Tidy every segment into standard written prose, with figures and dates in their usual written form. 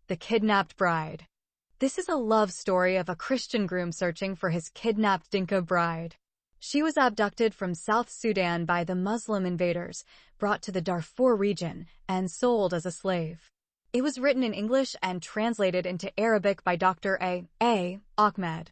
The Kidnapped Bride. This is a love story of a Christian groom searching for his kidnapped Dinka bride. She was abducted from South Sudan by the Muslim invaders, brought to the Darfur region, and sold as a slave. It was written in English and translated into Arabic by Dr. A. Ahmed.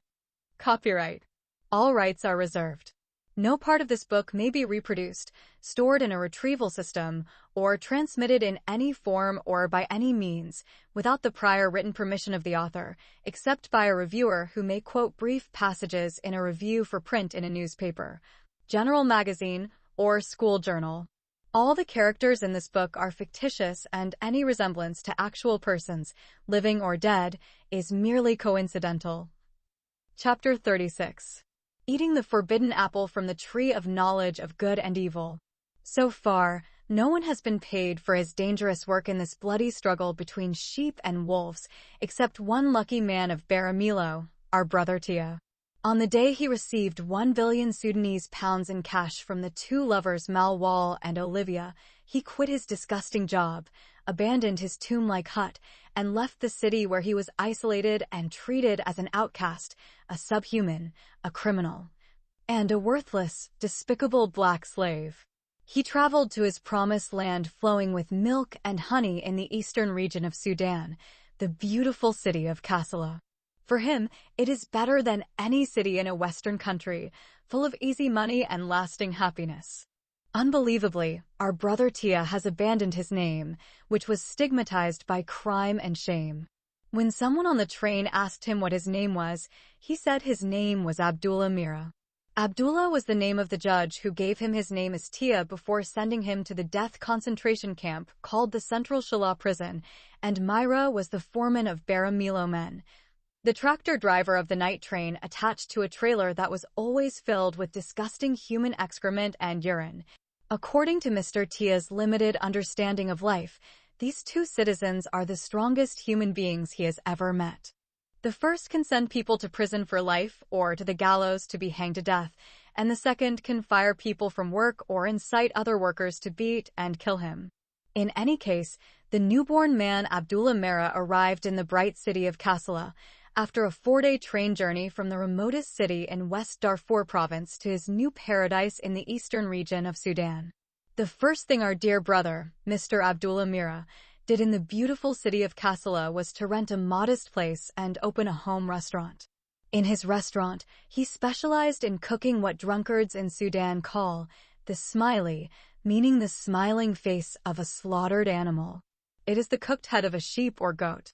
Copyright. All rights are reserved. No part of this book may be reproduced, stored in a retrieval system, or transmitted in any form or by any means without the prior written permission of the author, except by a reviewer who may quote brief passages in a review for print in a newspaper, general magazine, or school journal. All the characters in this book are fictitious, and any resemblance to actual persons, living or dead, is merely coincidental. Chapter 36. Eating the forbidden apple from the tree of knowledge of good and evil. So far, no one has been paid for his dangerous work in this bloody struggle between sheep and wolves, except one lucky man of Baramulo, our brother Tia. On the day he received 1 billion Sudanese pounds in cash from the two lovers Malwal and Olivia, he quit his disgusting job, abandoned his tomb-like hut, and left the city where he was isolated and treated as an outcast, a subhuman, a criminal, and a worthless, despicable black slave. He traveled to his promised land flowing with milk and honey in the eastern region of Sudan, the beautiful city of Kassala. For him, it is better than any city in a Western country, full of easy money and lasting happiness. Unbelievably, our brother Tia has abandoned his name, which was stigmatized by crime and shame. When someone on the train asked him what his name was, he said his name was Abdullah Mira. Abdullah was the name of the judge who gave him his name as Tia before sending him to the death concentration camp called the Central Shala prison, and Myra was the foreman of Baramulo men, the tractor driver of the night train attached to a trailer that was always filled with disgusting human excrement and urine. According to Mr. Tia's limited understanding of life, these two citizens are the strongest human beings he has ever met. The first can send people to prison for life or to the gallows to be hanged to death, and the second can fire people from work or incite other workers to beat and kill him. In any case, the newborn man Abdullah Mera arrived in the bright city of Kassala after a 4-day train journey from the remotest city in West Darfur province to his new paradise in the eastern region of Sudan. The first thing our dear brother, Mr. Abdullah Mira, did in the beautiful city of Kassala was to rent a modest place and open a home restaurant. In his restaurant, he specialized in cooking what drunkards in Sudan call the smiley, meaning the smiling face of a slaughtered animal. It is the cooked head of a sheep or goat.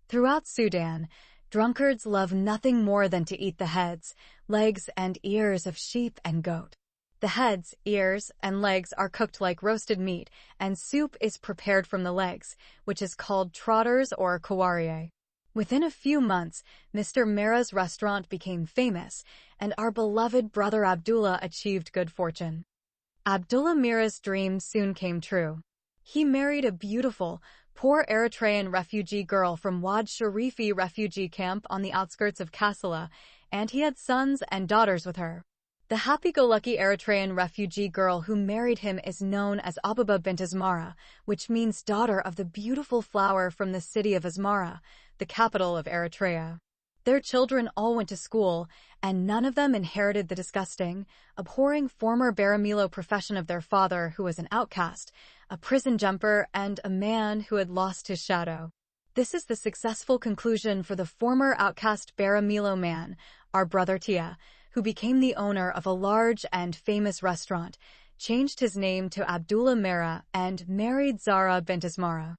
Throughout Sudan, drunkards love nothing more than to eat the heads, legs, and ears of sheep and goat. The heads, ears, and legs are cooked like roasted meat, and soup is prepared from the legs, which is called trotters or kawarie. Within a few months, Mr. Mera's restaurant became famous, and our beloved brother Abdullah achieved good fortune. Abdullah Mera's dream soon came true. He married a beautiful, poor Eritrean refugee girl from Wad Sharifi refugee camp on the outskirts of Kassala, and he had sons and daughters with her. The happy-go-lucky Eritrean refugee girl who married him is known as Ababa bint Asmara, which means daughter of the beautiful flower from the city of Asmara, the capital of Eritrea. Their children all went to school, and none of them inherited the disgusting, abhorring former Baramulo profession of their father, who was an outcast, a prison jumper, and a man who had lost his shadow. This is the successful conclusion for the former outcast Baramulo man, our brother Tia, who became the owner of a large and famous restaurant, changed his name to Abdullah Mera, and married Zara bint Asmara.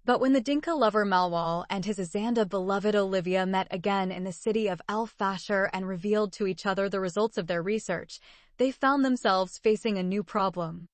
But when the Dinka lover Malwal and his Azanda beloved Olivia met again in the city of El Fasher and revealed to each other the results of their research, they found themselves facing a new problem.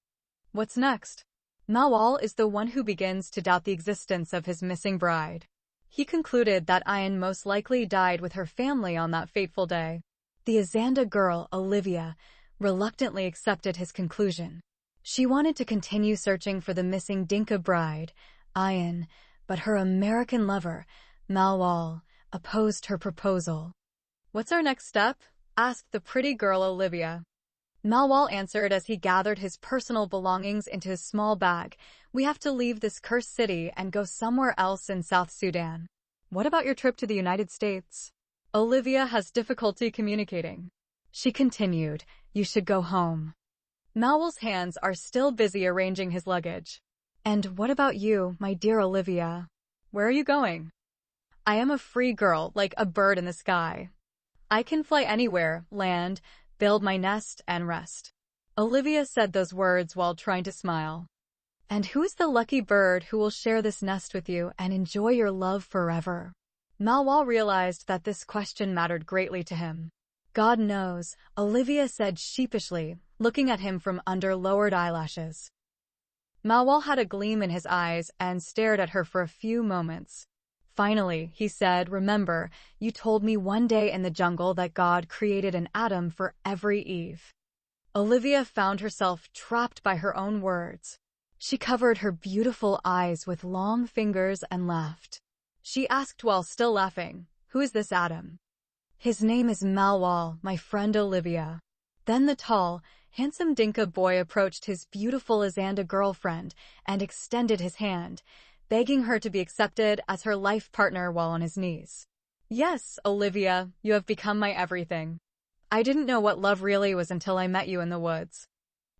What's next? Malwal is the one who begins to doubt the existence of his missing bride. He concluded that Ayan most likely died with her family on that fateful day. The Azanda girl, Olivia, reluctantly accepted his conclusion. She wanted to continue searching for the missing Dinka bride, Ayan, but her American lover, Malwal, opposed her proposal. "What's our next step?" asked the pretty girl Olivia. Malwal answered as he gathered his personal belongings into his small bag. We have to leave this cursed city and go somewhere else in South Sudan. What about your trip to the United States? Olivia has difficulty communicating. She continued, you should go home. Malwal's hands are still busy arranging his luggage. And what about you, my dear Olivia? Where are you going? I am a free girl, like a bird in the sky. I can fly anywhere, land, build my nest, and rest. Olivia said those words while trying to smile. And who is the lucky bird who will share this nest with you and enjoy your love forever? Malwal realized that this question mattered greatly to him. God knows, Olivia said sheepishly, looking at him from under lowered eyelashes. Malwal had a gleam in his eyes and stared at her for a few moments. Finally, he said, remember, you told me one day in the jungle that God created an Adam for every Eve. Olivia found herself trapped by her own words. She covered her beautiful eyes with long fingers and laughed. She asked while still laughing, who is this Adam? His name is Malwal, my friend Olivia. Then the tall, handsome Dinka boy approached his beautiful Azanda girlfriend and extended his hand, begging her to be accepted as her life partner while on his knees. Yes, Olivia, you have become my everything. I didn't know what love really was until I met you in the woods.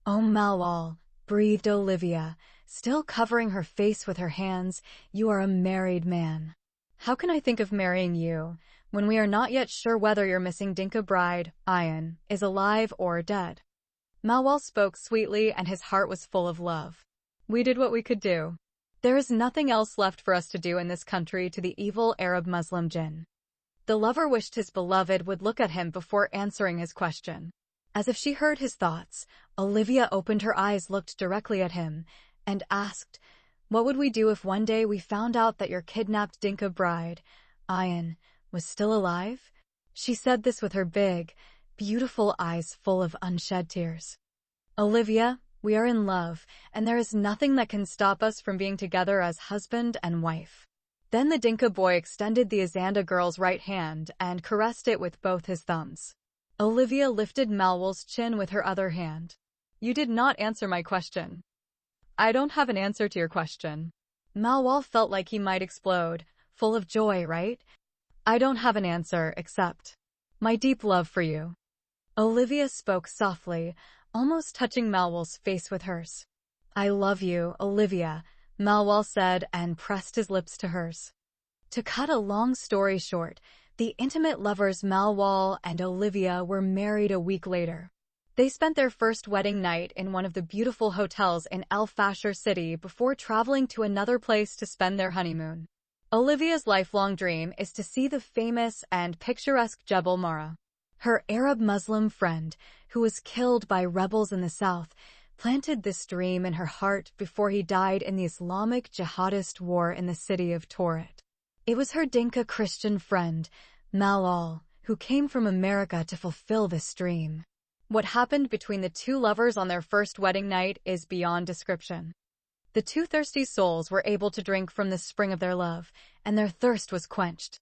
Oh, Malwal, breathed Olivia, still covering her face with her hands, you are a married man. How can I think of marrying you when we are not yet sure whether your missing Dinka bride, Ayan, is alive or dead? Malwal spoke sweetly and his heart was full of love. We did what we could do. There is nothing else left for us to do in this country to the evil Arab Muslim jinn. The lover wished his beloved would look at him before answering his question. As if she heard his thoughts, Olivia opened her eyes, looked directly at him, and asked, what would we do if one day we found out that your kidnapped Dinka bride, Ayan, was still alive? She said this with her big, beautiful eyes full of unshed tears. Olivia, we are in love, and there is nothing that can stop us from being together as husband and wife. Then the Dinka boy extended the Azanda girl's right hand and caressed it with both his thumbs. Olivia lifted Malwal's chin with her other hand. You did not answer my question. I don't have an answer to your question. Malwal felt like he might explode, full of joy, right? I don't have an answer except my deep love for you. Olivia spoke softly, almost touching Malwal's face with hers. I love you, Olivia, Malwal said and pressed his lips to hers. To cut a long story short, the intimate lovers Malwal and Olivia were married a week later. They spent their first wedding night in one of the beautiful hotels in El Fasher city before traveling to another place to spend their honeymoon. Olivia's lifelong dream is to see the famous and picturesque Jebel Mara. Her Arab Muslim friend, who was killed by rebels in the south, planted this dream in her heart before he died in the Islamic jihadist war in the city of Torit. It was her Dinka Christian friend, Malwal, who came from America to fulfill this dream. What happened between the two lovers on their first wedding night is beyond description. The two thirsty souls were able to drink from the spring of their love, and their thirst was quenched.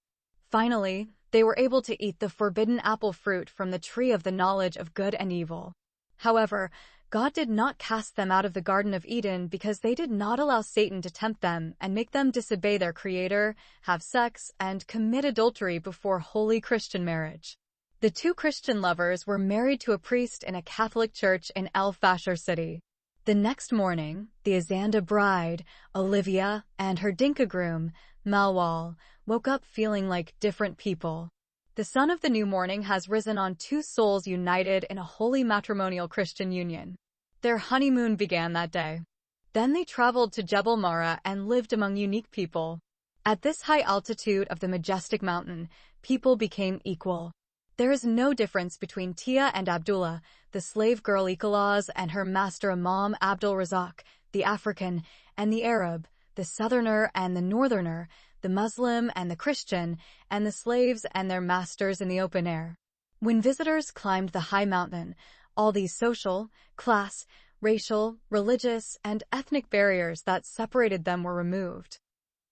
Finally, they were able to eat the forbidden apple fruit from the tree of the knowledge of good and evil. However, God did not cast them out of the Garden of Eden because they did not allow Satan to tempt them and make them disobey their Creator, have sex, and commit adultery before holy Christian marriage. The two Christian lovers were married to a priest in a Catholic church in El Fasher city. The next morning, the Azanda bride, Olivia, and her Dinka groom, Malwal, woke up feeling like different people. The sun of the new morning has risen on two souls united in a holy matrimonial Christian union. Their honeymoon began that day. Then they traveled to Jebel Mara and lived among unique people. At this high altitude of the majestic mountain, people became equal. There is no difference between Tia and Abdullah, the slave girl Ikalaz, and her master Imam Abdul Razak, the African, and the Arab, the southerner and the northerner, the Muslim and the Christian, and the slaves and their masters in the open air. When visitors climbed the high mountain, all these social, class, racial, religious, and ethnic barriers that separated them were removed.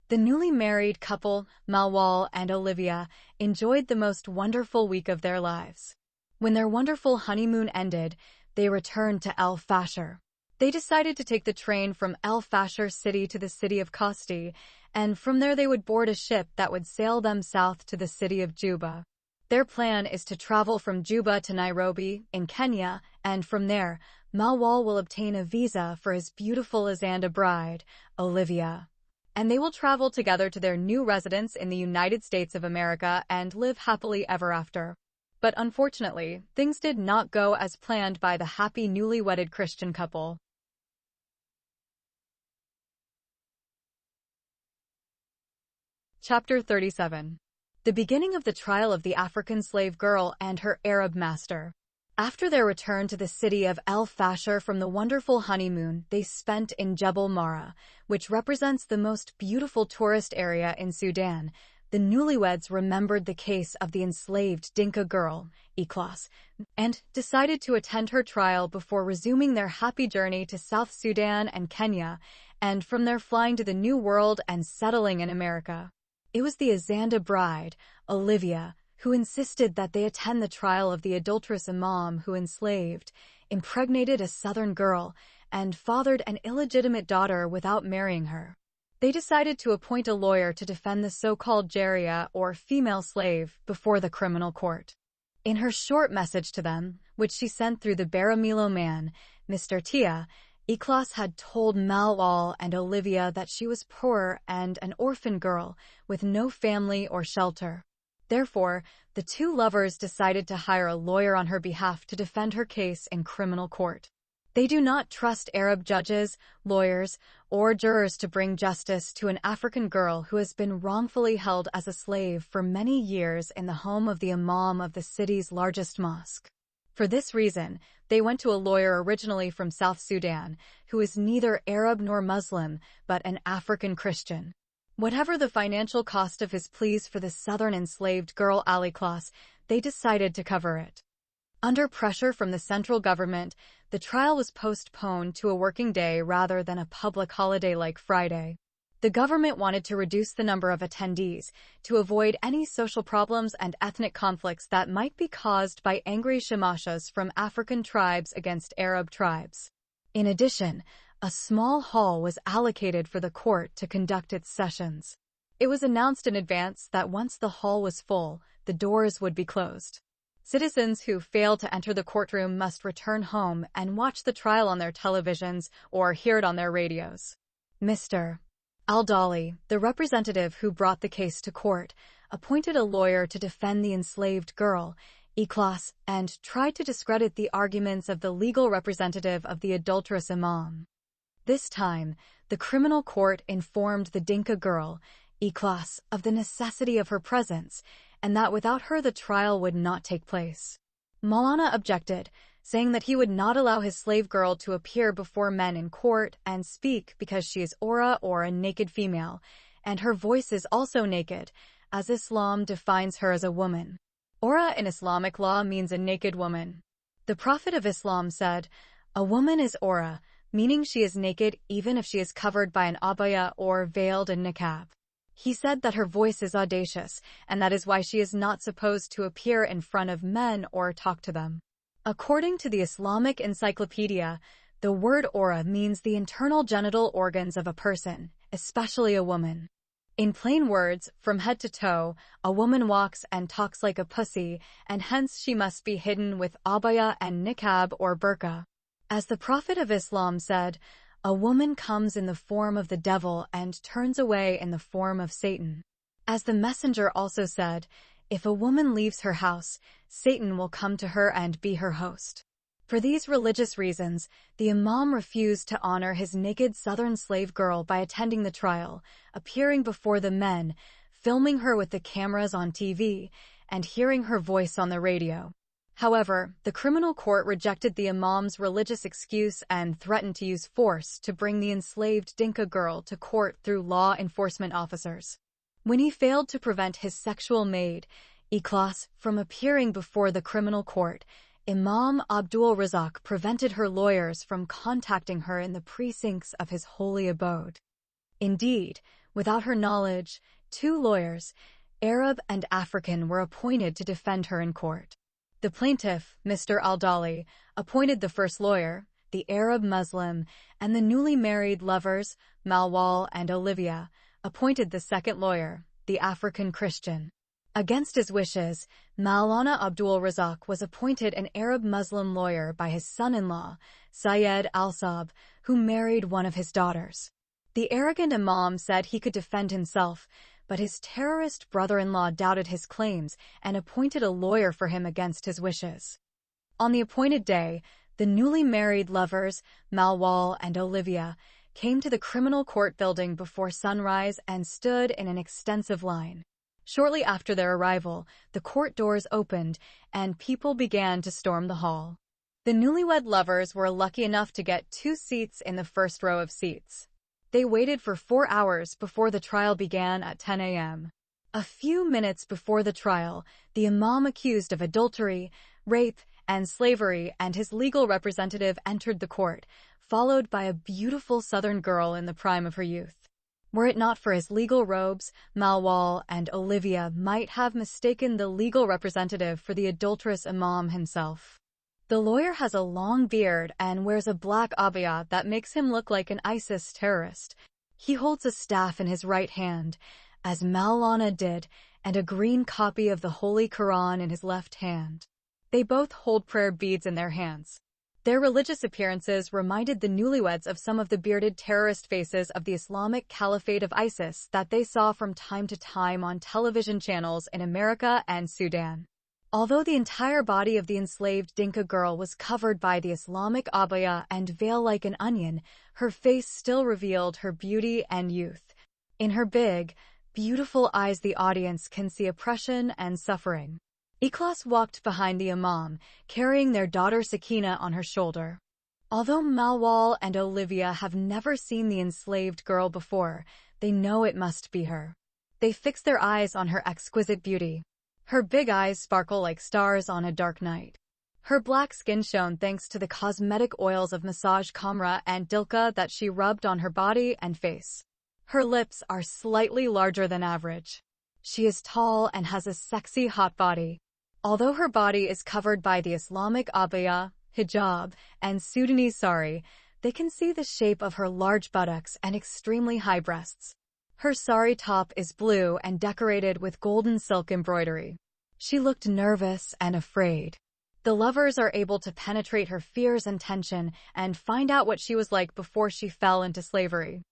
The newly married couple, Malwal and Olivia, enjoyed the most wonderful week of their lives. When their wonderful honeymoon ended, they returned to El Fasher. They decided to take the train from El Fasher city to the city of Kosti, and from there they would board a ship that would sail them south to the city of Juba. Their plan is to travel from Juba to Nairobi, in Kenya, and from there, Malwal will obtain a visa for his beautiful Azanda bride, Olivia. And they will travel together to their new residence in the United States of America and live happily ever after. But unfortunately, things did not go as planned by the happy newly wedded Christian couple. Chapter 37. The beginning of the trial of the African slave girl and her Arab master. After their return to the city of El Fasher from the wonderful honeymoon they spent in Jebel Mara, which represents the most beautiful tourist area in Sudan, the newlyweds remembered the case of the enslaved Dinka girl, Ikhlas, and decided to attend her trial before resuming their happy journey to South Sudan and Kenya, and from there flying to the New World and settling in America. It was the Azanda bride, Olivia, who insisted that they attend the trial of the adulterous imam who enslaved, impregnated a southern girl, and fathered an illegitimate daughter without marrying her. They decided to appoint a lawyer to defend the so-called Jaria, or female slave, before the criminal court. In her short message to them, which she sent through the Baramilo man, Mr. Tia, Ikhlas had told Malwal and Olivia that she was poor and an orphan girl with no family or shelter. Therefore, the two lovers decided to hire a lawyer on her behalf to defend her case in criminal court. They do not trust Arab judges, lawyers, or jurors to bring justice to an African girl who has been wrongfully held as a slave for many years in the home of the imam of the city's largest mosque. For this reason, they went to a lawyer originally from South Sudan, who is neither Arab nor Muslim, but an African Christian. Whatever the financial cost of his pleas for the southern enslaved girl Ikhlas, they decided to cover it. Under pressure from the central government, the trial was postponed to a working day rather than a public holiday like Friday. The government wanted to reduce the number of attendees to avoid any social problems and ethnic conflicts that might be caused by angry Shemashas from African tribes against Arab tribes. In addition, a small hall was allocated for the court to conduct its sessions. It was announced in advance that once the hall was full, the doors would be closed. Citizens who failed to enter the courtroom must return home and watch the trial on their televisions or hear it on their radios. Mr. Al-Dali, the representative who brought the case to court, appointed a lawyer to defend the enslaved girl, Ikhlas, and tried to discredit the arguments of the legal representative of the adulterous imam. This time, the criminal court informed the Dinka girl, Ikhlas, of the necessity of her presence, and that without her the trial would not take place. Maulana objected, saying that he would not allow his slave girl to appear before men in court and speak because she is Aura or a naked female, and her voice is also naked, as Islam defines her as a woman. Aura in Islamic law means a naked woman. The Prophet of Islam said, "A woman is Aura," meaning she is naked even if she is covered by an abaya or veiled in niqab. He said that her voice is audacious, and that is why she is not supposed to appear in front of men or talk to them. According to the Islamic Encyclopedia, the word aura means the internal genital organs of a person, especially a woman. In plain words, from head to toe, a woman walks and talks like a pussy, and hence she must be hidden with abaya and niqab or burqa. As the Prophet of Islam said, a woman comes in the form of the devil and turns away in the form of Satan. As the Messenger also said, if a woman leaves her house, Satan will come to her and be her host. For these religious reasons, the Imam refused to honor his naked southern slave girl by attending the trial, appearing before the men, filming her with the cameras on TV, and hearing her voice on the radio. However, the criminal court rejected the Imam's religious excuse and threatened to use force to bring the enslaved Dinka girl to court through law enforcement officers. When he failed to prevent his sexual maid, Ikhlas, from appearing before the criminal court, Imam Abdul Razak prevented her lawyers from contacting her in the precincts of his holy abode. Indeed, without her knowledge, 2 lawyers, Arab and African, were appointed to defend her in court. The plaintiff, Mr. Al-Dali, appointed the first lawyer, the Arab Muslim, and the newly married lovers, Malwal and Olivia, appointed the second lawyer, the African Christian. Against his wishes, Maulana Abdul Razak was appointed an Arab Muslim lawyer by his son-in-law, Syed Al-Sab, who married one of his daughters. The arrogant imam said he could defend himself, but his terrorist brother-in-law doubted his claims and appointed a lawyer for him against his wishes. On the appointed day, the newly married lovers, Malwal and Olivia, came to the criminal court building before sunrise and stood in an extensive line. Shortly after their arrival, the court doors opened and people began to storm the hall. The newlywed lovers were lucky enough to get 2 seats in the first row of seats. They waited for 4 hours before the trial began at 10 a.m. A few minutes before the trial, the imam accused of adultery, rape, and slavery and his legal representative entered the court, followed by a beautiful southern girl in the prime of her youth. Were it not for his legal robes, Malwal and Olivia might have mistaken the legal representative for the adulterous imam himself. The lawyer has a long beard and wears a black abaya that makes him look like an ISIS terrorist. He holds a staff in his right hand, as Maulana did, and a green copy of the Holy Quran in his left hand. They both hold prayer beads in their hands. Their religious appearances reminded the newlyweds of some of the bearded terrorist faces of the Islamic Caliphate of ISIS that they saw from time to time on television channels in America and Sudan. Although the entire body of the enslaved Dinka girl was covered by the Islamic abaya and veil like an onion, her face still revealed her beauty and youth. In her big, beautiful eyes the audience can see oppression and suffering. Ikhlas walked behind the imam, carrying their daughter Sakina on her shoulder. Although Malwal and Olivia have never seen the enslaved girl before, they know it must be her. They fix their eyes on her exquisite beauty. Her big eyes sparkle like stars on a dark night. Her black skin shone thanks to the cosmetic oils of Massage Kamra and Dilka that she rubbed on her body and face. Her lips are slightly larger than average. She is tall and has a sexy hot body. Although her body is covered by the Islamic abaya, hijab, and Sudanese sari, they can see the shape of her large buttocks and extremely high breasts. Her sari top is blue and decorated with golden silk embroidery. She looked nervous and afraid. The lovers are able to penetrate her fears and tension and find out what she was like before she fell into slavery.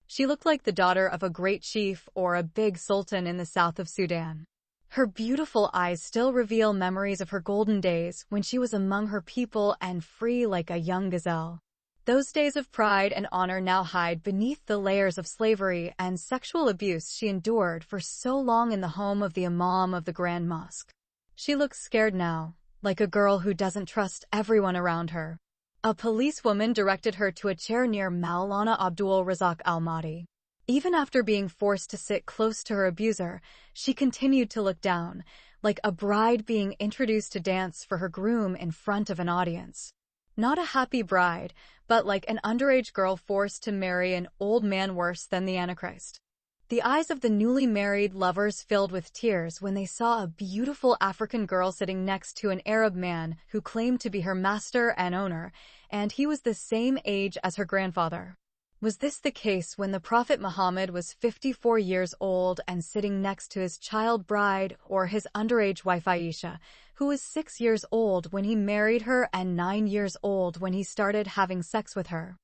She looked like the daughter of a great chief or a big sultan in the south of Sudan. Her beautiful eyes still reveal memories of her golden days when she was among her people and free like a young gazelle. Those days of pride and honor now hide beneath the layers of slavery and sexual abuse she endured for so long in the home of the Imam of the Grand Mosque. She looks scared now, like a girl who doesn't trust everyone around her. A policewoman directed her to a chair near Maulana Abdul Razak Al-Mahdi. Even after being forced to sit close to her abuser, she continued to look down, like a bride being introduced to dance for her groom in front of an audience. Not a happy bride, but like an underage girl forced to marry an old man worse than the Antichrist. The eyes of the newly married lovers filled with tears when they saw a beautiful African girl sitting next to an Arab man who claimed to be her master and owner, and he was the same age as her grandfather. Was this the case when the Prophet Muhammad was 54 years old and sitting next to his child bride or his underage wife Aisha, who was 6 years old when he married her and 9 years old when he started having sex with her?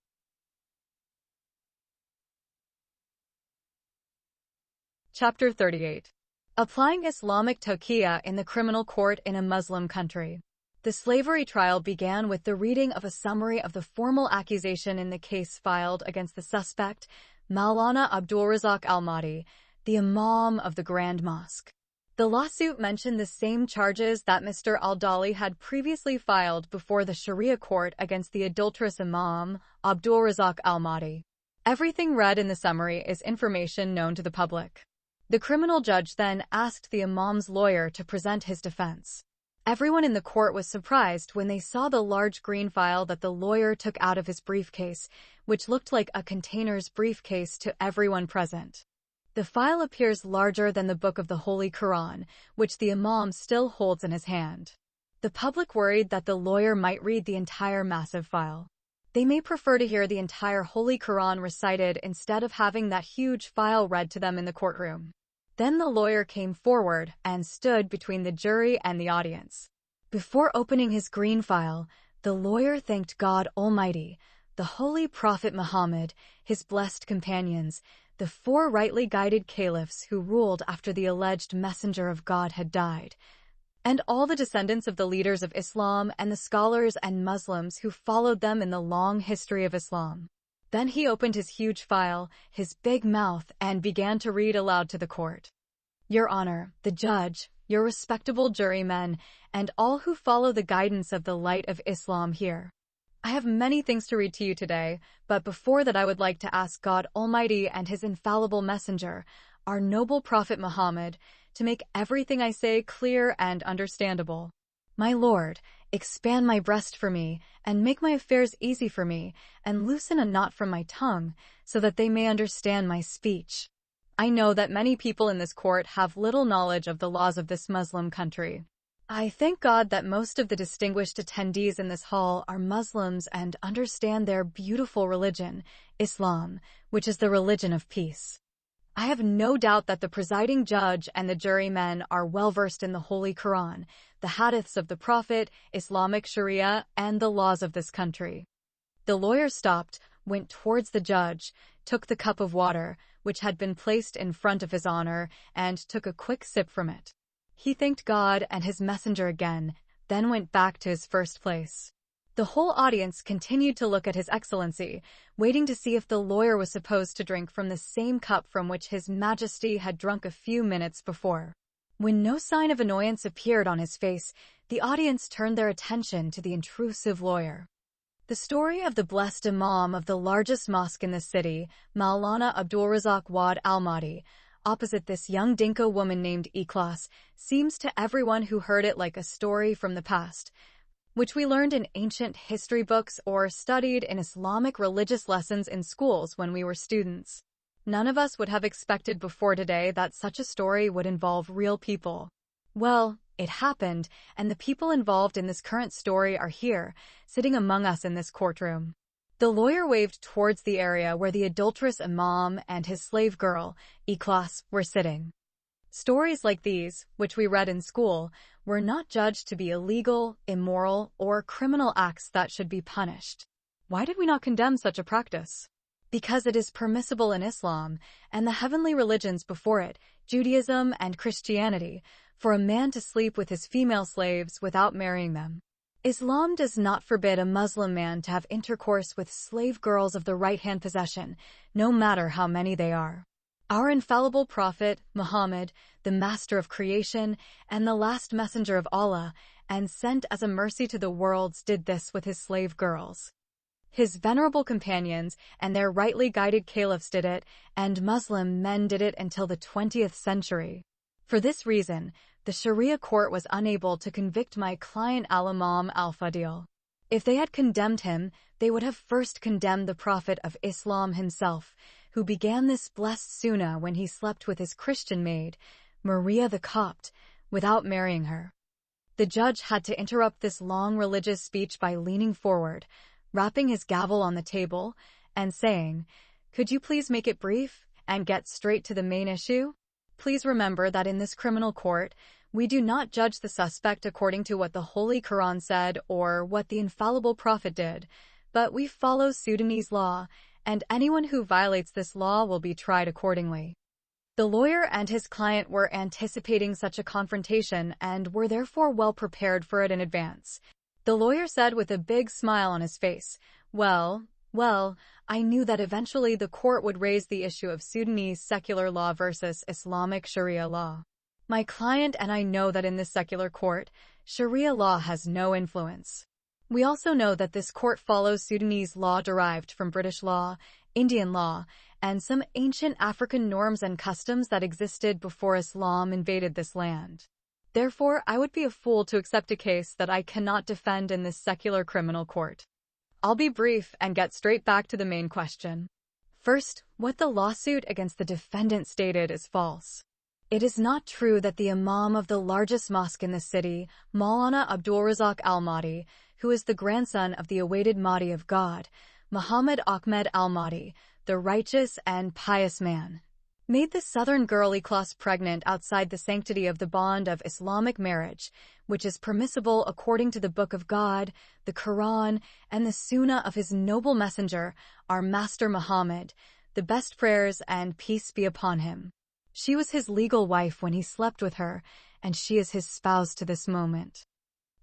Chapter 38. Applying Islamic Tawqiyah in the criminal court in a Muslim country. The slavery trial began with the reading of a summary of the formal accusation in the case filed against the suspect, Maulana Abdul Razak Al-Mahdi, the Imam of the Grand Mosque. The lawsuit mentioned the same charges that Mr. Al-Dali had previously filed before the Sharia court against the adulterous Imam, Abdul Razak Al-Mahdi. Everything read in the summary is information known to the public. The criminal judge then asked the Imam's lawyer to present his defense. Everyone in the court was surprised when they saw the large green file that the lawyer took out of his briefcase, which looked like a container's briefcase to everyone present. The file appears larger than the book of the Holy Quran, which the Imam still holds in his hand. The public worried that the lawyer might read the entire massive file. They may prefer to hear the entire Holy Quran recited instead of having that huge file read to them in the courtroom. Then the lawyer came forward and stood between the jury and the audience. Before opening his green file, the lawyer thanked God Almighty, the Holy Prophet Muhammad, his blessed companions, the 4 rightly guided caliphs who ruled after the alleged messenger of God had died, and all the descendants of the leaders of Islam and the scholars and Muslims who followed them in the long history of Islam. Then he opened his huge file, his big mouth, and began to read aloud to the court. Your Honor, the judge, your respectable jurymen, and all who follow the guidance of the light of Islam here. I have many things to read to you today, but before that I would like to ask God Almighty and His infallible messenger, our noble Prophet Muhammad, to make everything I say clear and understandable. My Lord, expand my breast for me, and make my affairs easy for me, and loosen a knot from my tongue, so that they may understand my speech. I know that many people in this court have little knowledge of the laws of this Muslim country. I thank God that most of the distinguished attendees in this hall are Muslims and understand their beautiful religion, Islam, which is the religion of peace. I have no doubt that the presiding judge and the jurymen are well-versed in the Holy Quran, the hadiths of the Prophet, Islamic Sharia, and the laws of this country. The lawyer stopped, went towards the judge, took the cup of water, which had been placed in front of His Honor, and took a quick sip from it. He thanked God and His messenger again, then went back to his first place. The whole audience continued to look at His Excellency, waiting to see if the lawyer was supposed to drink from the same cup from which His Majesty had drunk a few minutes before. When no sign of annoyance appeared on his face, the audience turned their attention to the intrusive lawyer. The story of the blessed Imam of the largest mosque in the city, Maulana Abdulrazak Wad Al-Mahdi, opposite this young Dinka woman named Ikhlas, seems to everyone who heard it like a story from the past, which we learned in ancient history books or studied in Islamic religious lessons in schools when we were students. None of us would have expected before today that such a story would involve real people. Well, it happened, and the people involved in this current story are here, sitting among us in this courtroom. The lawyer waved towards the area where the adulterous Imam and his slave girl, Ikhlas, were sitting. Stories like these, which we read in school, were not judged to be illegal, immoral, or criminal acts that should be punished. Why did we not condemn such a practice? Because it is permissible in Islam and the heavenly religions before it, Judaism and Christianity, for a man to sleep with his female slaves without marrying them. Islam does not forbid a Muslim man to have intercourse with slave girls of the right-hand possession, no matter how many they are. Our infallible Prophet, Muhammad, the master of creation and the last messenger of Allah, and sent as a mercy to the worlds, did this with his slave girls. His venerable companions and their rightly guided caliphs did it, and Muslim men did it until the 20th century. For this reason, the Sharia court was unable to convict my client Al-Imam Al-Fadil. If they had condemned him, they would have first condemned the Prophet of Islam himself, who began this blessed sunnah when he slept with his Christian maid, Maria the Copt, without marrying her. The judge had to interrupt this long religious speech by leaning forward, rapping his gavel on the table, and saying, "Could you please make it brief and get straight to the main issue? Please remember that in this criminal court, we do not judge the suspect according to what the Holy Quran said or what the infallible Prophet did, but we follow Sudanese law, and anyone who violates this law will be tried accordingly." The lawyer and his client were anticipating such a confrontation and were therefore well prepared for it in advance. The lawyer said with a big smile on his face, Well, I knew that eventually the court would raise the issue of Sudanese secular law versus Islamic Sharia law. My client and I know that in this secular court, Sharia law has no influence. We also know that this court follows Sudanese law derived from British law, Indian law, and some ancient African norms and customs that existed before Islam invaded this land. Therefore, I would be a fool to accept a case that I cannot defend in this secular criminal court. I'll be brief and get straight back to the main question. First, what the lawsuit against the defendant stated is false. It is not true that the Imam of the largest mosque in the city, Maulana Abdulrazak al-Mahdi, who is the grandson of the awaited Mahdi of God, Muhammad Ahmed al-Mahdi, the righteous and pious man, made the southern girl Ikhlas pregnant outside the sanctity of the bond of Islamic marriage, which is permissible according to the Book of God, the Quran, and the Sunnah of his noble messenger, our Master Muhammad, the best prayers and peace be upon him. She was his legal wife when he slept with her, and she is his spouse to this moment.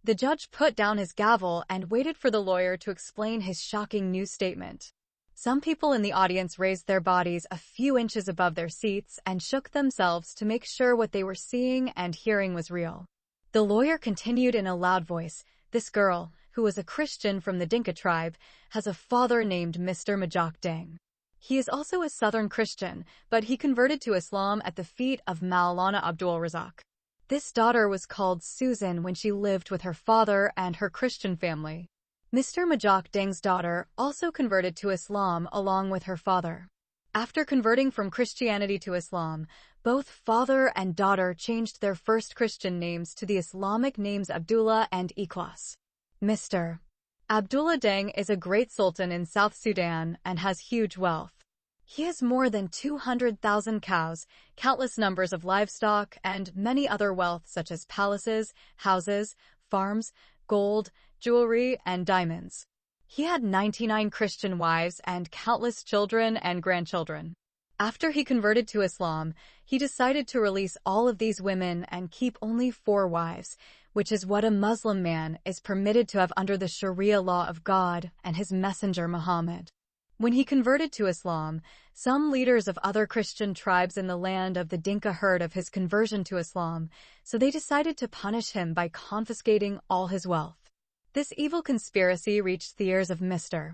The judge put down his gavel and waited for the lawyer to explain his shocking new statement. Some people in the audience raised their bodies a few inches above their seats and shook themselves to make sure what they were seeing and hearing was real. The lawyer continued in a loud voice, "This girl, who was a Christian from the Dinka tribe, has a father named Mr. Majok Deng. He is also a Southern Christian, but he converted to Islam at the feet of Maulana Abdulrazak. This daughter was called Susan when she lived with her father and her Christian family. Mr. Majok Deng's daughter also converted to Islam along with her father. After converting from Christianity to Islam, both father and daughter changed their first Christian names to the Islamic names Abdullah and Ikhlas. Mr. Abdullah Deng is a great sultan in South Sudan and has huge wealth. He has more than 200,000 cows, countless numbers of livestock, and many other wealth such as palaces, houses, farms, gold, jewelry, and diamonds. He had 99 Christian wives and countless children and grandchildren. After he converted to Islam, he decided to release all of these women and keep only 4 wives, which is what a Muslim man is permitted to have under the Sharia law of God and his messenger Muhammad. When he converted to Islam, some leaders of other Christian tribes in the land of the Dinka heard of his conversion to Islam, so they decided to punish him by confiscating all his wealth. This evil conspiracy reached the ears of Mr.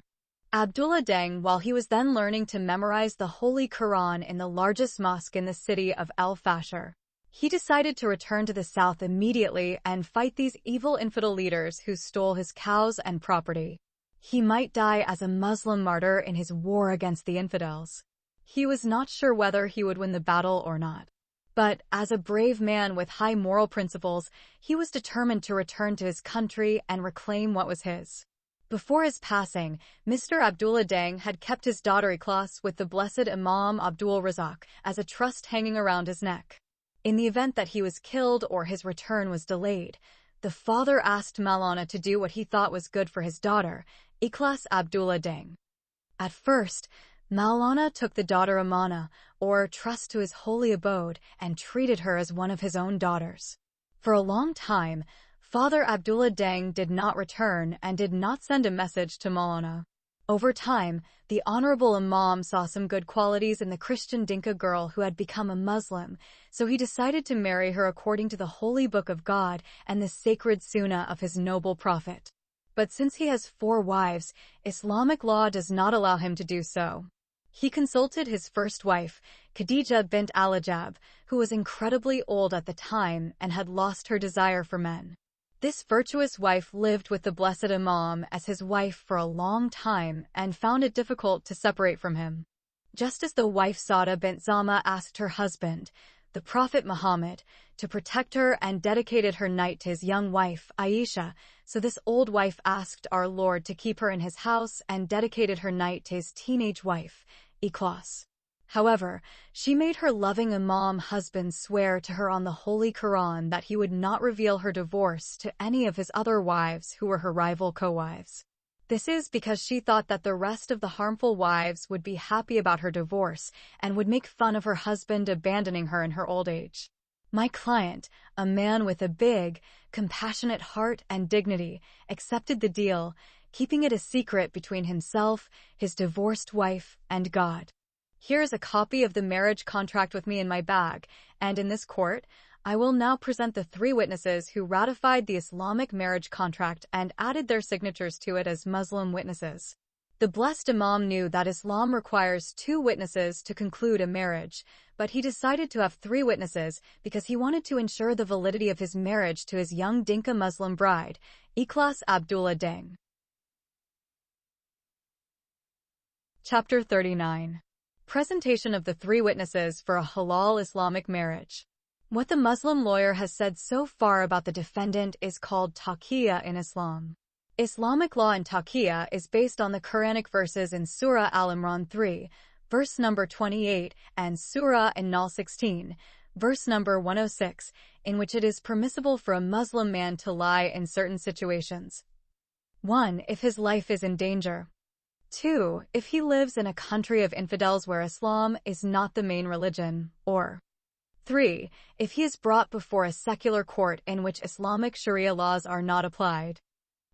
Abdullah Deng while he was then learning to memorize the Holy Quran in the largest mosque in the city of El Fasher. He decided to return to the south immediately and fight these evil infidel leaders who stole his cows and property. He might die as a Muslim martyr in his war against the infidels. He was not sure whether he would win the battle or not. But as a brave man with high moral principles, he was determined to return to his country and reclaim what was his. Before his passing, Mr. Abdullah Deng had kept his daughter Ikhlas with the blessed Imam Abdul Razak as a trust hanging around his neck. In the event that he was killed or his return was delayed, the father asked Maulana to do what he thought was good for his daughter, Ikhlas Abdullah Deng. At first, Maulana took the daughter Amana, or trust to his holy abode, and treated her as one of his own daughters. For a long time, Father Abdullah Deng did not return and did not send a message to Maulana. Over time, the Honorable Imam saw some good qualities in the Christian Dinka girl who had become a Muslim, so he decided to marry her according to the Holy Book of God and the sacred Sunnah of his noble prophet. But since he has 4 wives, Islamic law does not allow him to do so. He consulted his first wife, Khadija bint Al-Ajab, who was incredibly old at the time and had lost her desire for men. This virtuous wife lived with the blessed Imam as his wife for a long time and found it difficult to separate from him. Just as the wife Sauda bint Zama asked her husband, the Prophet Muhammad, to protect her and dedicated her night to his young wife, Aisha, so this old wife asked our Lord to keep her in his house and dedicated her night to his teenage wife, Ikhlas. However, she made her loving Imam husband swear to her on the Holy Quran that he would not reveal her divorce to any of his other wives who were her rival co-wives. This is because she thought that the rest of the harmful wives would be happy about her divorce and would make fun of her husband abandoning her in her old age. My client, a man with a big, compassionate heart and dignity, accepted the deal, keeping it a secret between himself, his divorced wife, and God. Here is a copy of the marriage contract with me in my bag, and in this court, I will now present the 3 witnesses who ratified the Islamic marriage contract and added their signatures to it as Muslim witnesses. The blessed Imam knew that Islam requires 2 witnesses to conclude a marriage, but he decided to have 3 witnesses because he wanted to ensure the validity of his marriage to his young Dinka Muslim bride, Ikhlas Abdullah Deng. Chapter 39. Presentation of the 3 witnesses for a halal Islamic marriage. What the Muslim lawyer has said so far about the defendant is called taqiyya in Islam. Islamic law in taqiyya is based on the Quranic verses in Surah Al-Imran 3, verse number 28, and Surah An-Nahl 16, verse number 106, in which it is permissible for a Muslim man to lie in certain situations. 1. If his life is in danger. 2. If he lives in a country of infidels where Islam is not the main religion, or 3. If he is brought before a secular court in which Islamic Sharia laws are not applied.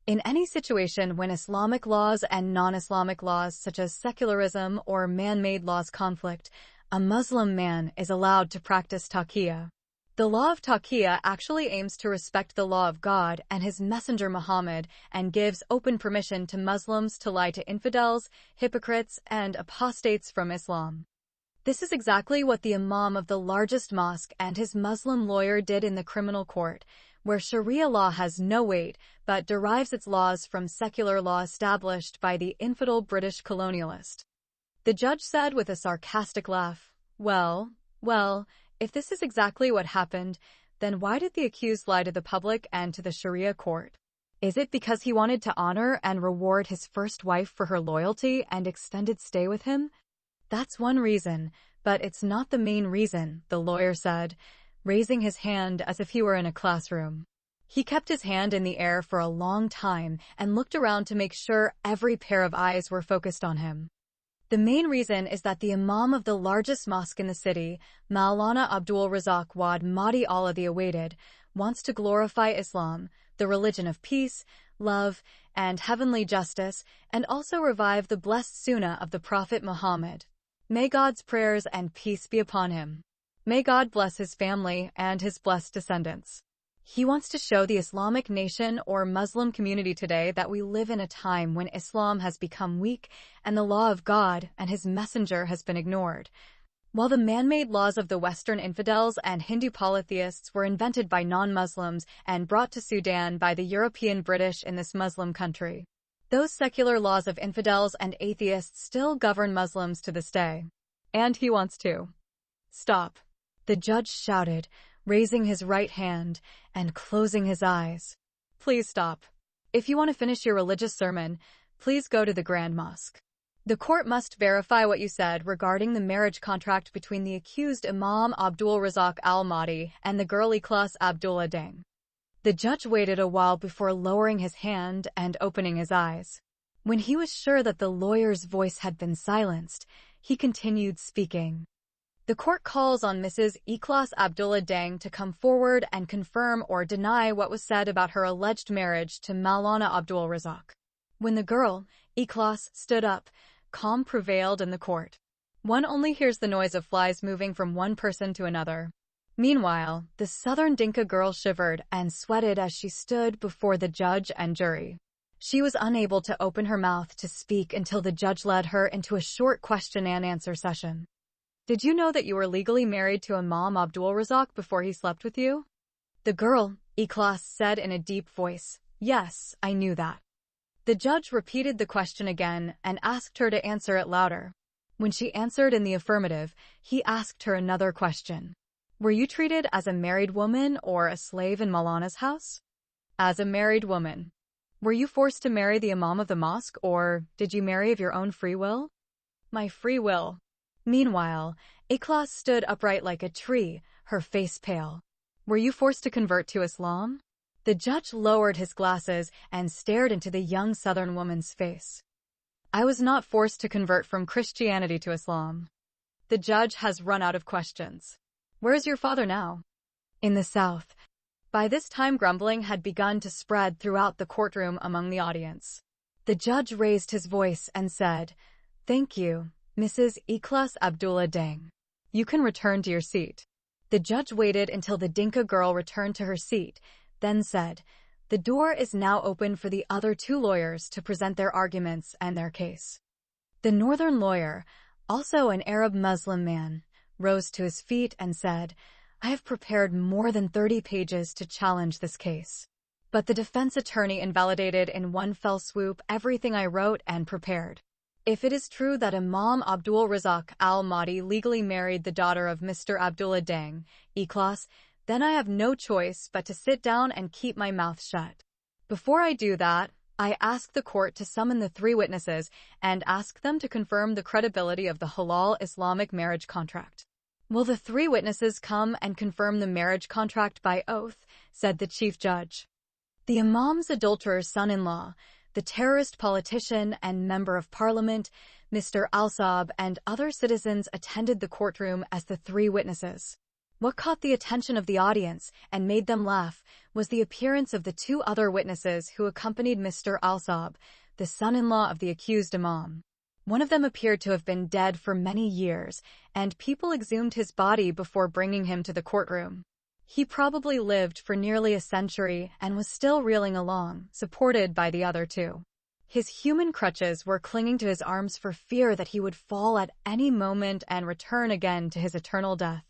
In any situation when Islamic laws and non-Islamic laws such as secularism or man-made laws conflict, a Muslim man is allowed to practice taqiyya. The law of taqiyya actually aims to respect the law of God and His Messenger Muhammad and gives open permission to Muslims to lie to infidels, hypocrites, and apostates from Islam. This is exactly what the Imam of the largest mosque and his Muslim lawyer did in the criminal court, where Sharia law has no weight but derives its laws from secular law established by the infidel British colonialist. The judge said with a sarcastic laugh, Well, if this is exactly what happened, then why did the accused lie to the public and to the Sharia court? Is it because he wanted to honor and reward his first wife for her loyalty and extended stay with him? That's one reason, but it's not the main reason, the lawyer said, raising his hand as if he were in a classroom. He kept his hand in the air for a long time and looked around to make sure every pair of eyes were focused on him. The main reason is that the Imam of the largest mosque in the city, Maulana Abdul Razak Wad Mahdi Allah the Awaited, wants to glorify Islam, the religion of peace, love, and heavenly justice, and also revive the blessed sunnah of the Prophet Muhammad. May God's prayers and peace be upon him. May God bless his family and his blessed descendants. He wants to show the Islamic nation or Muslim community today that we live in a time when Islam has become weak and the law of God and His Messenger has been ignored. While the man-made laws of the Western infidels and Hindu polytheists were invented by non-Muslims and brought to Sudan by the European British in this Muslim country, those secular laws of infidels and atheists still govern Muslims to this day. And he wants to stop. The judge shouted, raising his right hand and closing his eyes. Please stop. If you want to finish your religious sermon, please go to the Grand Mosque. The court must verify what you said regarding the marriage contract between the accused Imam Abdul Razak Al-Mahdi and the girl Ikhlas Abdullah Deng. The judge waited a while before lowering his hand and opening his eyes. When he was sure that the lawyer's voice had been silenced, he continued speaking. The court calls on Mrs. Ikhlas Abdullah Deng to come forward and confirm or deny what was said about her alleged marriage to Maulana Abdul Razak. When the girl, Ikhlas, stood up, calm prevailed in the court. One only hears the noise of flies moving from one person to another. Meanwhile, the southern Dinka girl shivered and sweated as she stood before the judge and jury. She was unable to open her mouth to speak until the judge led her into a short question and answer session. Did you know that you were legally married to Imam Abdul Razak before he slept with you? The girl, Ikhlas, said in a deep voice, Yes, I knew that. The judge repeated the question again and asked her to answer it louder. When she answered in the affirmative, he asked her another question. Were you treated as a married woman or a slave in Maulana's house? As a married woman. Were you forced to marry the Imam of the mosque, or did you marry of your own free will? My free will. Meanwhile, Ikhlas stood upright like a tree, her face pale. Were you forced to convert to Islam? The judge lowered his glasses and stared into the young southern woman's face. I was not forced to convert from Christianity to Islam. The judge has run out of questions. Where is your father now? In the south. By this time grumbling had begun to spread throughout the courtroom among the audience. The judge raised his voice and said, Thank you, Mrs. Ikhlas Abdullah Deng. You can return to your seat. The judge waited until the Dinka girl returned to her seat, then said, The door is now open for the other two lawyers to present their arguments and their case. The northern lawyer, also an Arab Muslim man, rose to his feet and said, I have prepared more than 30 pages to challenge this case. But the defense attorney invalidated in one fell swoop everything I wrote and prepared. If it is true that Imam Abdul Razak al-Mahdi legally married the daughter of Mr. Abdullah Deng, Ikhlas, then I have no choice but to sit down and keep my mouth shut. Before I do that, I ask the court to summon the 3 witnesses and ask them to confirm the credibility of the halal Islamic marriage contract. Will the 3 witnesses come and confirm the marriage contract by oath? Said the chief judge. The Imam's adulterer's son-in-law, the terrorist politician and member of parliament, Mr. Al-Saab, and other citizens attended the courtroom as the 3 witnesses. What caught the attention of the audience and made them laugh was the appearance of the 2 other witnesses who accompanied Mr. Al-Saab, the son-in-law of the accused Imam. One of them appeared to have been dead for many years, and people exhumed his body before bringing him to the courtroom. He probably lived for nearly a century and was still reeling along, supported by the other 2. His human crutches were clinging to his arms for fear that he would fall at any moment and return again to his eternal death.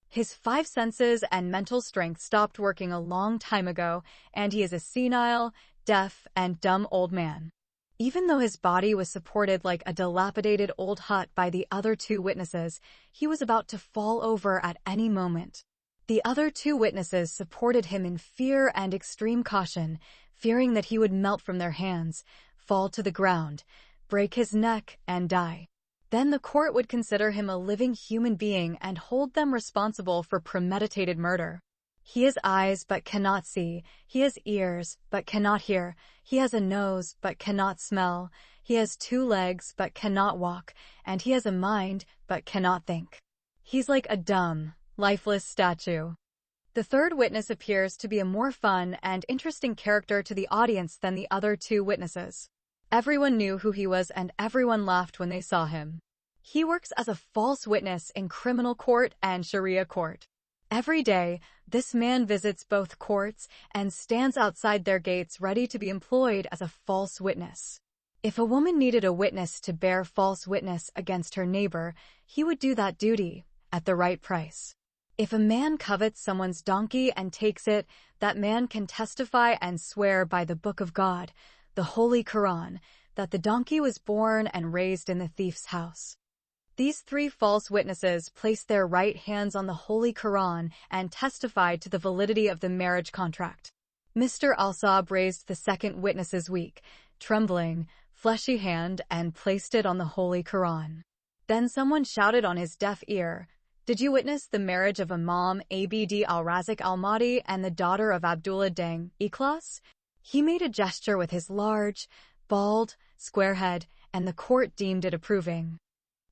His 5 senses and mental strength stopped working a long time ago, and he is a senile, deaf, and dumb old man. Even though his body was supported like a dilapidated old hut by the other 2 witnesses, he was about to fall over at any moment. The other 2 witnesses supported him in fear and extreme caution, fearing that he would melt from their hands, fall to the ground, break his neck, and die. Then the court would consider him a living human being and hold them responsible for premeditated murder. He has eyes but cannot see, he has ears but cannot hear, he has a nose but cannot smell, he has 2 legs but cannot walk, and he has a mind but cannot think. He's like a dumb, lifeless statue. The 3rd witness appears to be a more fun and interesting character to the audience than the other 2 witnesses. Everyone knew who he was and everyone laughed when they saw him. He works as a false witness in criminal court and Sharia court. Every day, this man visits both courts and stands outside their gates ready to be employed as a false witness. If a woman needed a witness to bear false witness against her neighbor, he would do that duty at the right price. If a man covets someone's donkey and takes it, that man can testify and swear by the Book of God, the Holy Quran, that the donkey was born and raised in the thief's house. These 3 false witnesses placed their right hands on the Holy Quran and testified to the validity of the marriage contract. Mr. Al-Saab raised the 2nd witness's weak, trembling, fleshy hand and placed it on the Holy Quran. Then someone shouted on his deaf ear, "Did you witness the marriage of Imam Abd al-Razak al-Mahdi and the daughter of Abdullah Deng, Ikhlas?" He made a gesture with his large, bald, square head, and the court deemed it approving.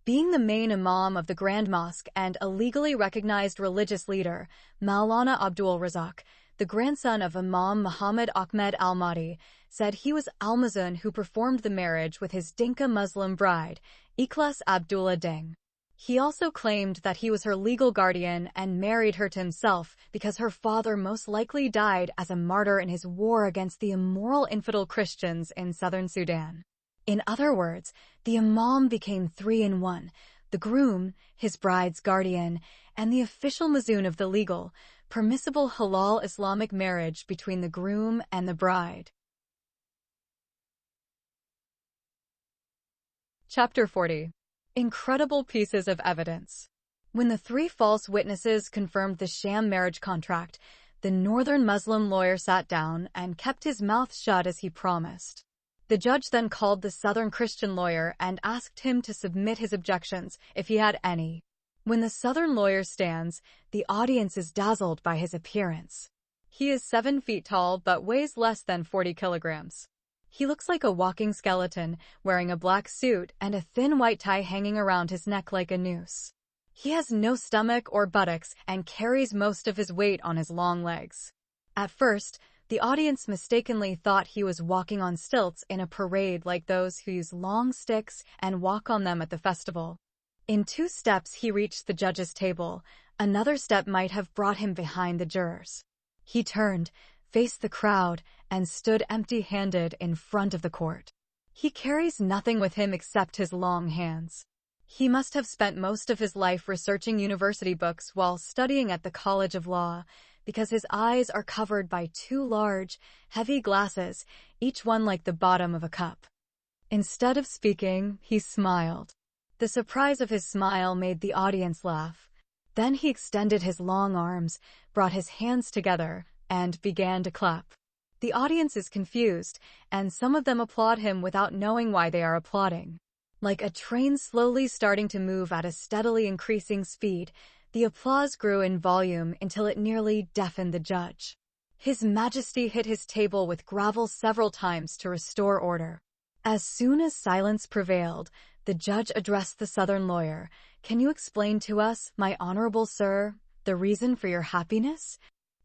Being the main imam of the Grand Mosque and a legally recognized religious leader, Maulana Abdul Razak, the grandson of Imam Muhammad Ahmed al-Mahdi, said he was Almazun who performed the marriage with his Dinka Muslim bride, Ikhlas Abdullah Deng. He also claimed that he was her legal guardian and married her to himself because her father most likely died as a martyr in his war against the immoral infidel Christians in southern Sudan. In other words, the imam became 3 in 1, the groom, his bride's guardian, and the official mazun of the legal, permissible halal Islamic marriage between the groom and the bride. Chapter 40. Incredible pieces of evidence. When the 3 false witnesses confirmed the sham marriage contract, the northern Muslim lawyer sat down and kept his mouth shut as he promised. The judge then called the southern Christian lawyer and asked him to submit his objections, if he had any. When the southern lawyer stands, the audience is dazzled by his appearance. He is 7 feet tall but weighs less than 40 kilograms. He looks like a walking skeleton, wearing a black suit and a thin white tie hanging around his neck like a noose. He has no stomach or buttocks and carries most of his weight on his long legs. At first, the audience mistakenly thought he was walking on stilts in a parade like those who use long sticks and walk on them at the festival. In 2 steps he reached the judge's table. Another step might have brought him behind the jurors. He turned, faced the crowd, and stood empty-handed in front of the court. He carries nothing with him except his long hands. He must have spent most of his life researching university books while studying at the College of Law, because his eyes are covered by 2 large, heavy glasses, each one like the bottom of a cup. Instead of speaking, he smiled. The surprise of his smile made the audience laugh. Then he extended his long arms, brought his hands together, and began to clap. The audience is confused, and some of them applaud him without knowing why they are applauding. Like a train slowly starting to move at a steadily increasing speed, the applause grew in volume until it nearly deafened the judge. His Majesty hit his table with gravel several times to restore order. As soon as silence prevailed, the judge addressed the Southern lawyer. "Can you explain to us, my honorable sir, the reason for your happiness?"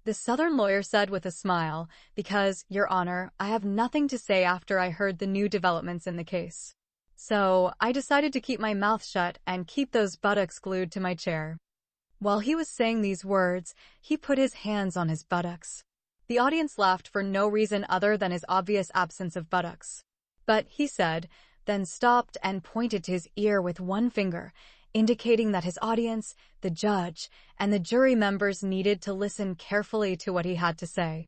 The Southern lawyer said with a smile, "Because, Your Honor, I have nothing to say after I heard the new developments in the case. So, I decided to keep my mouth shut and keep those buttocks glued to my chair." While he was saying these words, he put his hands on his buttocks. The audience laughed for no reason other than his obvious absence of buttocks. But, he said, then stopped and pointed to his ear with one finger, indicating that his audience, the judge, and the jury members needed to listen carefully to what he had to say.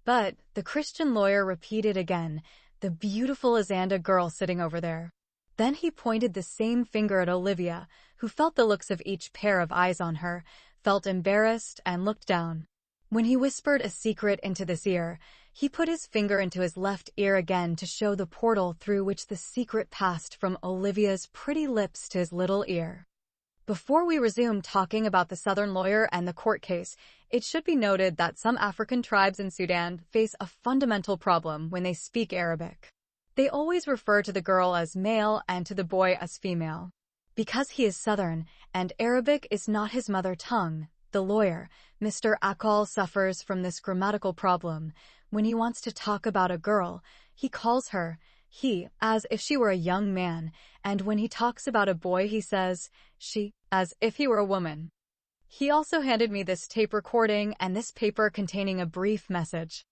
But, the Christian lawyer repeated again, "The beautiful Azanda girl sitting over there." Then he pointed the same finger at Olivia, who felt the looks of each pair of eyes on her, felt embarrassed, and looked down. When he whispered a secret into this ear, he put his finger into his left ear again to show the portal through which the secret passed from Olivia's pretty lips to his little ear. Before we resume talking about the Southern lawyer and the court case, it should be noted that some African tribes in Sudan face a fundamental problem when they speak Arabic. They always refer to the girl as male and to the boy as female. Because he is Southern, and Arabic is not his mother tongue, the lawyer, Mr. Akal, suffers from this grammatical problem. When he wants to talk about a girl, he calls her he, as if she were a young man, and when he talks about a boy he says she, as if he were a woman. He also handed me this tape recording and this paper containing a brief message.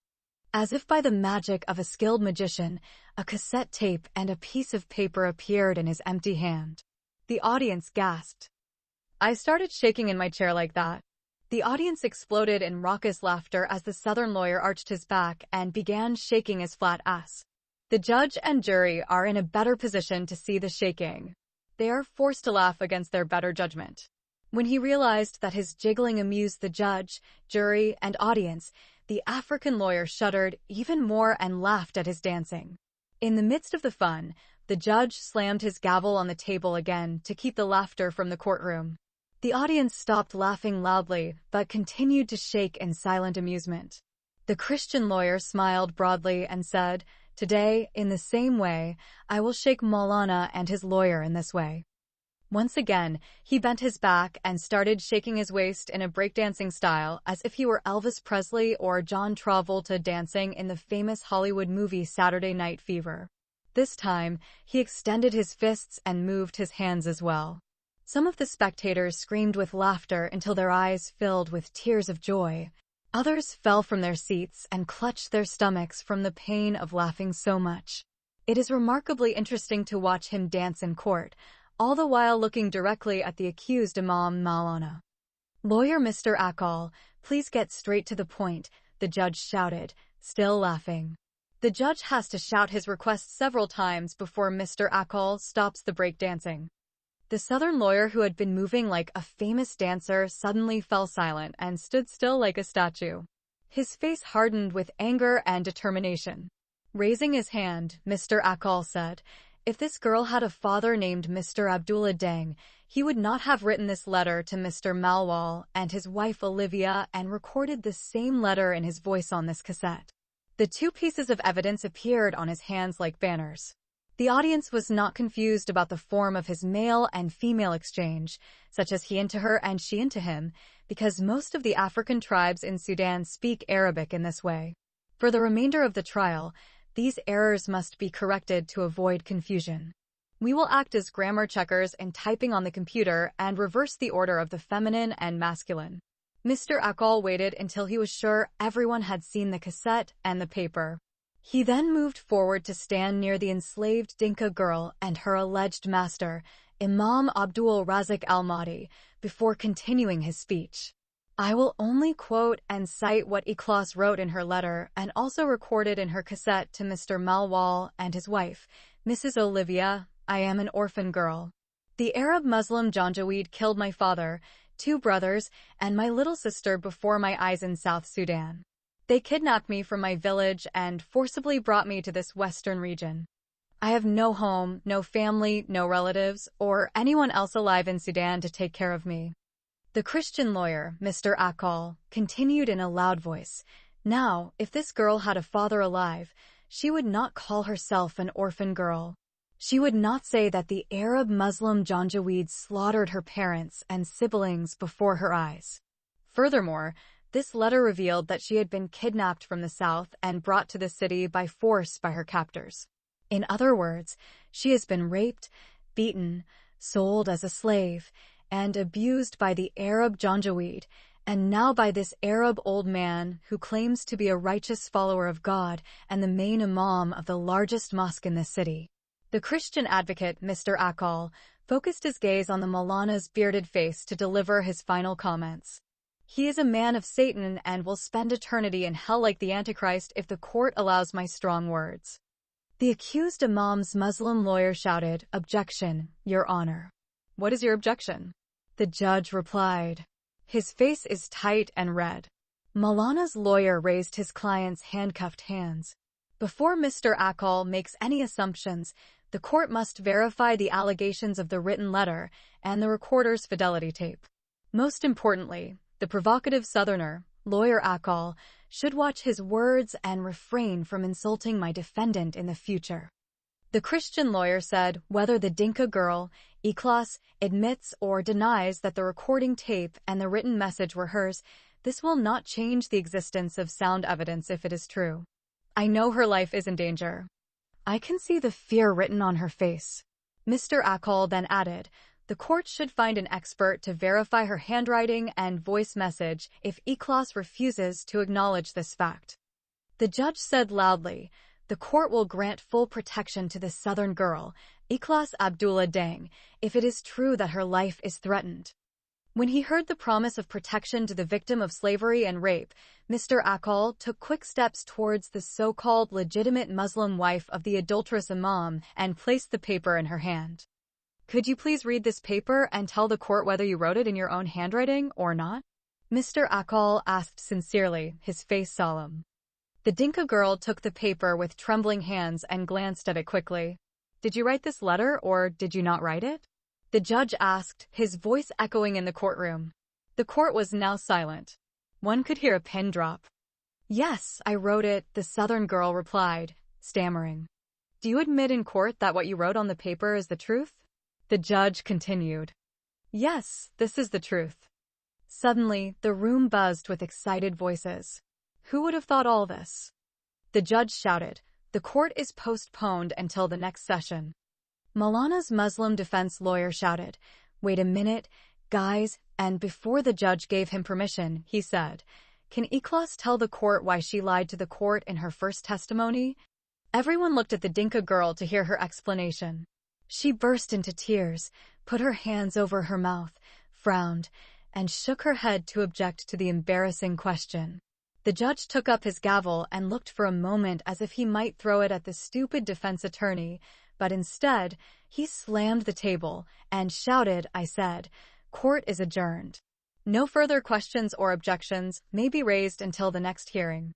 As if by the magic of a skilled magician, a cassette tape and a piece of paper appeared in his empty hand. The audience gasped. I started shaking in my chair like that. The audience exploded in raucous laughter as the Southern lawyer arched his back and began shaking his flat ass. The judge and jury are in a better position to see the shaking. They are forced to laugh against their better judgment. When he realized that his jiggling amused the judge, jury, and audience, the African lawyer shuddered even more and laughed at his dancing. In the midst of the fun, the judge slammed his gavel on the table again to keep the laughter from the courtroom. The audience stopped laughing loudly, but continued to shake in silent amusement. The Christian lawyer smiled broadly and said, "Today, in the same way, I will shake Maulana and his lawyer in this way." Once again, he bent his back and started shaking his waist in a breakdancing style as if he were Elvis Presley or John Travolta dancing in the famous Hollywood movie Saturday Night Fever. This time, he extended his fists and moved his hands as well. Some of the spectators screamed with laughter until their eyes filled with tears of joy. Others fell from their seats and clutched their stomachs from the pain of laughing so much. It is remarkably interesting to watch him dance in court, all the while looking directly at the accused Imam Maulana. "Lawyer Mr. Akal, please get straight to the point," the judge shouted, still laughing. The judge has to shout his request several times before Mr. Akal stops the breakdancing. The Southern lawyer, who had been moving like a famous dancer, suddenly fell silent and stood still like a statue. His face hardened with anger and determination. Raising his hand, Mr. Akal said, "If this girl had a father named Mr. Abdullah Deng, he would not have written this letter to Mr. Malwal and his wife Olivia and recorded the same letter in his voice on this cassette." The two pieces of evidence appeared on his hands like banners. The audience was not confused about the form of his male and female exchange, such as he into her and she into him, because most of the African tribes in Sudan speak Arabic in this way. For the remainder of the trial, these errors must be corrected to avoid confusion. We will act as grammar checkers in typing on the computer and reverse the order of the feminine and masculine. Mr. Akal waited until he was sure everyone had seen the cassette and the paper. He then moved forward to stand near the enslaved Dinka girl and her alleged master, Imam Abdul Razak al-Mahdi, before continuing his speech. "I will only quote and cite what Ikhlas wrote in her letter and also recorded in her cassette to Mr. Malwal and his wife, Mrs. Olivia, I am an orphan girl. The Arab Muslim Janjaweed killed my father, 2 brothers, and my little sister before my eyes in South Sudan. They kidnapped me from my village and forcibly brought me to this western region. I have no home, no family, no relatives, or anyone else alive in Sudan to take care of me. The Christian lawyer, Mr. Akal, continued in a loud voice. Now, if this girl had a father alive, she would not call herself an orphan girl. She would not say that the Arab Muslim Janjaweed slaughtered her parents and siblings before her eyes. Furthermore, this letter revealed that she had been kidnapped from the south and brought to the city by force by her captors. In other words, she has been raped, beaten, sold as a slave, and abused by the Arab Janjaweed, and now by this Arab old man who claims to be a righteous follower of God and the main imam of the largest mosque in the city. The Christian advocate, Mr. Akal, focused his gaze on the Maulana's bearded face to deliver his final comments. He is a man of Satan and will spend eternity in hell like the Antichrist if the court allows my strong words. The accused imam's Muslim lawyer shouted, "Objection, Your Honor." "What is your objection?" The judge replied. His face is tight and red. Maulana's lawyer raised his client's handcuffed hands. Before Mr. Akal makes any assumptions, the court must verify the allegations of the written letter and the recorder's fidelity tape. Most importantly, the provocative Southerner, lawyer Akal, should watch his words and refrain from insulting my defendant in the future. The Christian lawyer said whether the Dinka girl, Ikhlas, admits or denies that the recording tape and the written message were hers, this will not change the existence of sound evidence if it is true. I know her life is in danger. I can see the fear written on her face. Mr. Akal then added, the court should find an expert to verify her handwriting and voice message if Ikhlas refuses to acknowledge this fact. The judge said loudly, the court will grant full protection to the Southern girl, Ikhlas Abdullah Dang, if it is true that her life is threatened. When he heard the promise of protection to the victim of slavery and rape, Mr. Akal took quick steps towards the so-called legitimate Muslim wife of the adulterous imam and placed the paper in her hand. Could you please read this paper and tell the court whether you wrote it in your own handwriting or not? Mr. Akal asked sincerely, his face solemn. The Dinka girl took the paper with trembling hands and glanced at it quickly. Did you write this letter or did you not write it? The judge asked, his voice echoing in the courtroom. The court was now silent. One could hear a pin drop. Yes, I wrote it, the Southern girl replied, stammering. Do you admit in court that what you wrote on the paper is the truth? The judge continued. Yes, this is the truth. Suddenly, the room buzzed with excited voices. Who would have thought all this? The judge shouted, the court is postponed until the next session. Maulana's Muslim defense lawyer shouted, wait a minute, guys, and before the judge gave him permission, he said, can Ikhlas tell the court why she lied to the court in her first testimony? Everyone looked at the Dinka girl to hear her explanation. She burst into tears, put her hands over her mouth, frowned, and shook her head to object to the embarrassing question. The judge took up his gavel and looked for a moment as if he might throw it at the stupid defense attorney, but instead, he slammed the table and shouted, I said, court is adjourned. No further questions or objections may be raised until the next hearing.